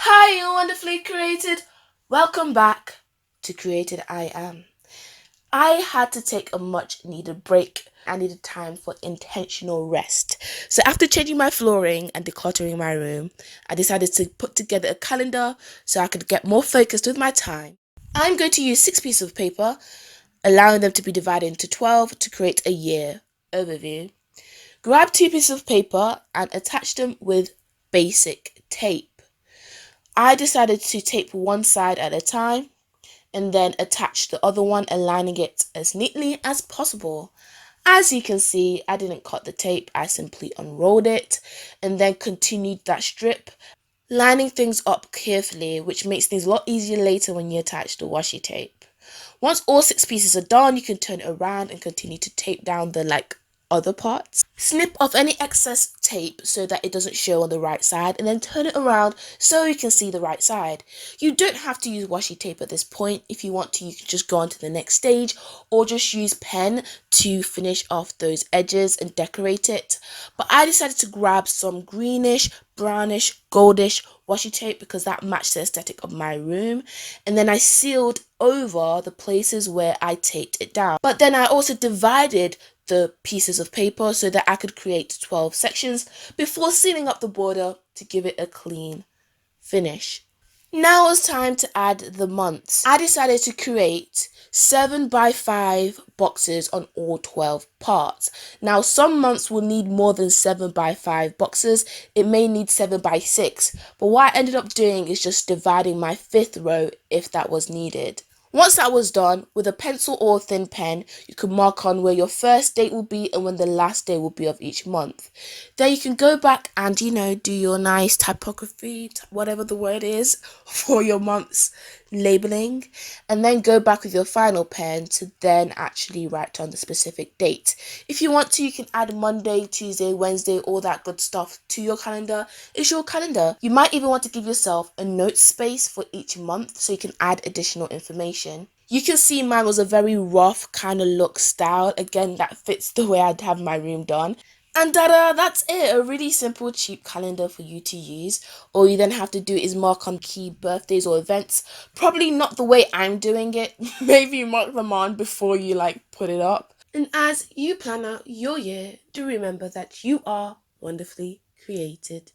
Hi, you wonderfully created. Welcome back to Created I Am. I had to take a much needed break. I needed time for intentional rest. So after changing my flooring and decluttering my room, I decided to put together a calendar so I could get more focused with my time. I'm going to use 6 pieces of paper, allowing them to be divided into 12 to create a year overview. Grab 2 pieces of paper and attach them with basic tape. I decided to tape one side at a time and then attach the other one, aligning it as neatly as possible. As you can see, I didn't cut the tape, I simply unrolled it and then continued that strip, lining things up carefully, which makes things a lot easier later when you attach the washi tape. Once all 6 pieces are done, you can turn it around and continue to tape down the other parts. Snip off any excess tape so that it doesn't show on the right side and then turn it around so you can see the right side. You don't have to use washi tape at this point. If you want to, you can just go on to the next stage or just use pen to finish off those edges and decorate it. But I decided to grab some greenish, brownish, goldish washi tape because that matched the aesthetic of my room, and then I sealed over the places where I taped it down. But then I also divided the pieces of paper so that I could create 12 sections before sealing up the border to give it a clean finish. Now it's time to add the months. I decided to create 7 by 5 boxes on all 12 parts. Now some months will need more than 7 by 5 boxes. It may need 7 by 6, but what I ended up doing is just dividing my 5th row if that was needed. Once that was done, with a pencil or a thin pen, you can mark on where your first date will be and when the last day will be of each month. Then you can go back and, do your nice typography, whatever the word is, for your month's labeling. And then go back with your final pen to then actually write down the specific date. If you want to, you can add Monday, Tuesday, Wednesday, all that good stuff to your calendar. It's your calendar. You might even want to give yourself a note space for each month so you can add additional information. You can see mine was a very rough kind of look style. Again, that fits the way I'd have my room done. And that's it. A really simple, cheap calendar for you to use. All you then have to do is mark on key birthdays or events. Probably not the way I'm doing it. Maybe you mark them on before you put it up. And as you plan out your year, do remember that you are wonderfully created.